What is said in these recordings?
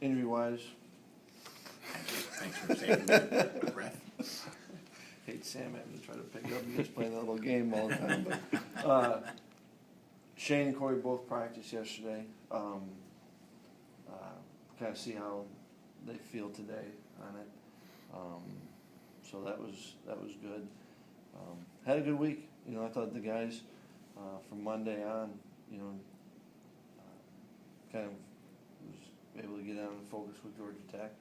Injury-wise, Thanks for saving the breath. hate Sam having to try to pick up. He's just playing that little game all the time. But, Shane and Corey both practiced yesterday. Kind of see how they feel today on it. So that was good. Had a good week. You know, I thought the guys from Monday on, you know, kind of was able to get on and focus with Georgia Tech,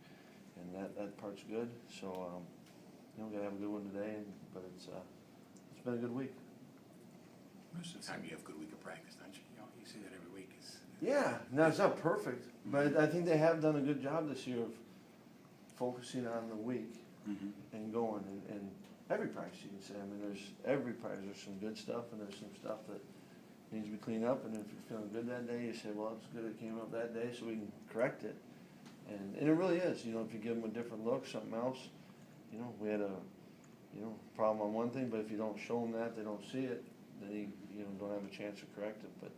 and that part's good. So, you know, we're gonna have a good one today, but it's been a good week. Most of the time you have a good week of practice, don't you? You know, you see that every week. Yeah, no, it's not perfect, but I think they have done a good job this year of focusing on the week and going. And every practice, you can say. I mean, every practice there's some good stuff and there's some stuff that needs to be cleaned up. And if you're feeling good that day, you say, well, it's good it came up that day, so we can correct it. And it really is. You know, if you give them a different look, something else. You know, we had a problem on one thing, but if you don't show them that, they don't see it, then you don't have a chance to correct it. But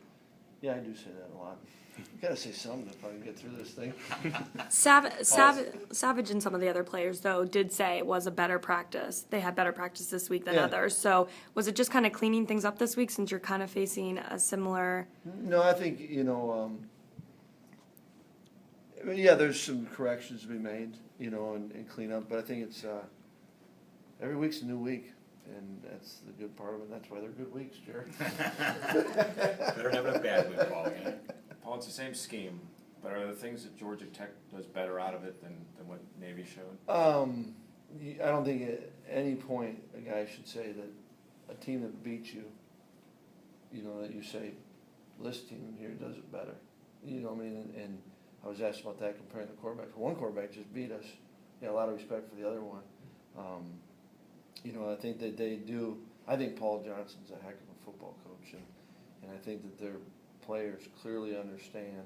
yeah, I do say that a lot. You gotta say something if I can get through this thing. Savage and some of the other players, though, did say it was a better practice. They had better practice this week than others. So was it just kind of cleaning things up this week since you're kind of facing a similar... No, I think, there's some corrections to be made, and clean up. But I think it's every week's a new week. And that's the good part of it. That's why they're good weeks, Jared. Better have a bad week, Paul. Yeah? Paul, it's the same scheme, but are there things that Georgia Tech does better out of it than what Navy showed? I don't think at any point a guy should say that a team that beats you, that you say, this team here does it better. You know what I mean? And I was asked about that comparing the quarterbacks. One quarterback just beat us. A lot of respect for the other one. I think that they do. I think Paul Johnson's a heck of a football coach, and I think that their players clearly understand,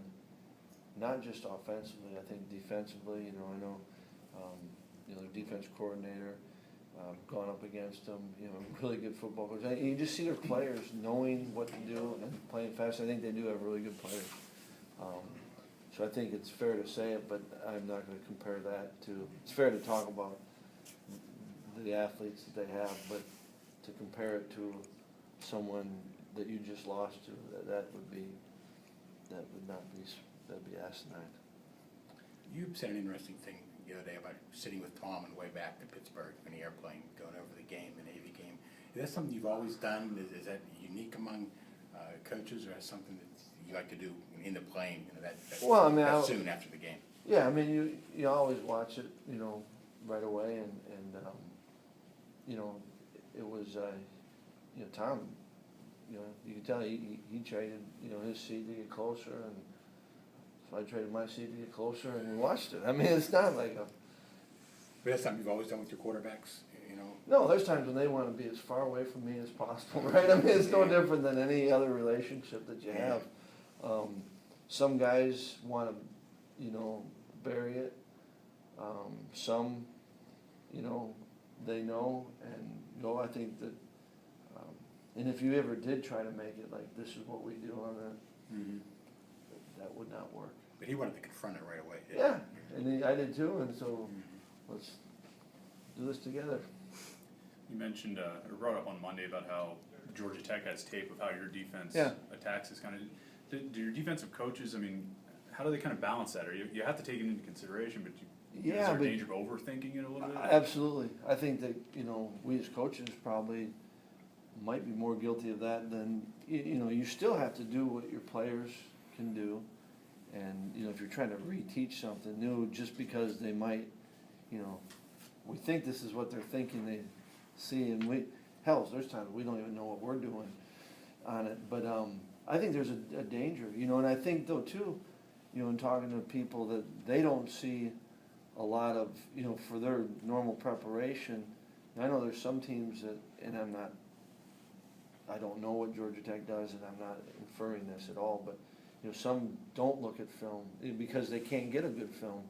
not just offensively, I think defensively. I know, their defense coordinator, gone up against them, really good football coach. And you just see their players knowing what to do and playing fast. I think they do have really good players. So I think it's fair to say it, but I'm not going to compare that to. It's fair to talk about the athletes that they have, but to compare it to someone that you just lost to, that'd be asinine. You said an interesting thing the other day about sitting with Tom on the way back to Pittsburgh in the airplane, going over the game, the Navy game. Is that something you've always done? Is that unique among coaches, or is that something that you like to do in the plane? Soon after the game. Yeah, I mean, you always watch it, right away, and it was, Tom, you could tell he traded, his seat to get closer, and so I traded my seat to get closer, and we watched it. I mean, it's not like a... But that's something you've always done with your quarterbacks, No, there's times when they want to be as far away from me as possible, right? I mean, it's no different than any other relationship that you have. Some guys want to, bury it. Some, they know and go. I think that, and if you ever did try to make it like this is what we do on that, that would not work. But he wanted to confront it right away. Yeah, and I did too, and so let's do this together. You mentioned, or brought up on Monday about how Georgia Tech has tape of how your defense attacks this kind of. Do your defensive coaches, I mean, how do they kind of balance that? Or you have to take it into consideration, but is there a danger of overthinking it a little bit? Absolutely. I think that, we as coaches probably might be more guilty of that than, you still have to do what your players can do. And, if you're trying to reteach something new, just because they might, we think this is what they're thinking they see, and there's times we don't even know what we're doing on it. But I think there's a danger, and I think, though, too, in talking to people that they don't see a lot of, for their normal preparation. I know there's some teams that, and I don't know what Georgia Tech does, and I'm not inferring this at all, but, some don't look at film because they can't get a good film,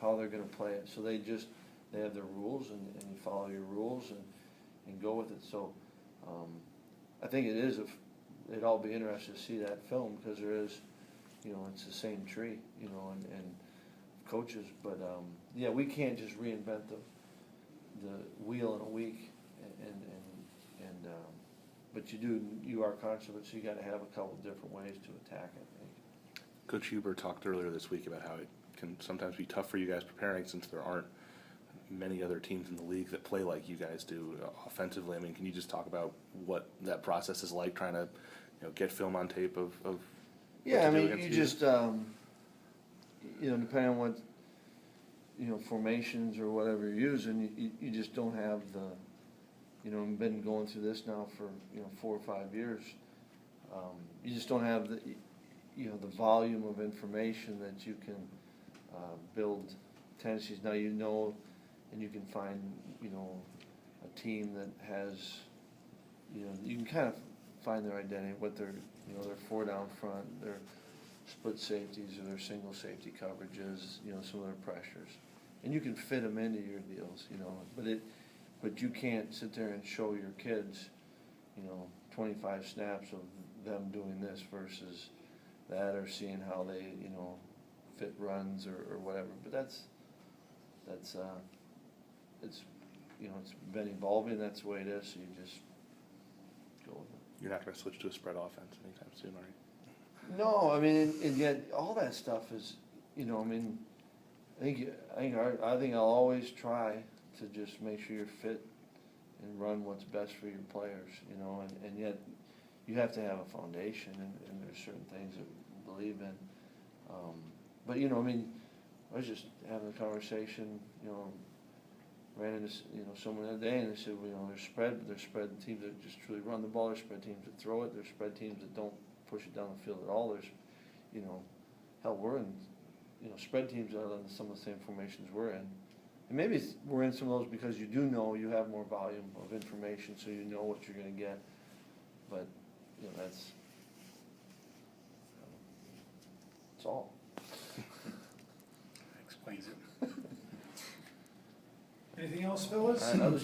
how they're going to play it. So they have their rules, and you follow your rules and go with it. So I think it'd all be interesting to see that film, because there is, it's the same tree, and of coaches, but, yeah, we can't just reinvent the wheel in a week, but you are conscious of it, so you gotta have a couple different ways to attack it, I think. Coach Huber talked earlier this week about how it can sometimes be tough for you guys preparing since there aren't many other teams in the league that play like you guys do offensively. I mean, can you just talk about what that process is like, trying to, get film on tape of what Yeah, to I do mean, against you the just, depending on what, formations or whatever you're using, you just don't have the, been going through this now for, 4 or 5 years. You just don't have the, the volume of information that you can build tendencies. Now and you can find, a team that has, you can kind of find their identity, what their, their 4 down front, their split safeties or their single safety coverages, some of their pressures. And you can fit them into your deals, but you can't sit there and show your kids, 25 snaps of them doing this versus that, or seeing how they, fit runs or whatever. But that's it's it's been evolving. That's the way it is. So you just go with it. You're not going to switch to a spread offense anytime soon, are you? No, I mean, and yet all that stuff is, I mean, I think I'll always try to just make sure you're fit and run what's best for your players, and yet you have to have a foundation, and there's certain things that we believe in. But I mean, I was just having a conversation, ran into someone the other day, and they said, there's spread teams that just truly run the ball, there's spread teams that throw it, there's spread teams that don't push it down the field at all. There's, hell, we're in, spread teams are in some of the same formations we're in. And maybe we're in some of those because you you have more volume of information, so you know what you're going to get. But, that's all. Explains it. Anything else, fellas? I was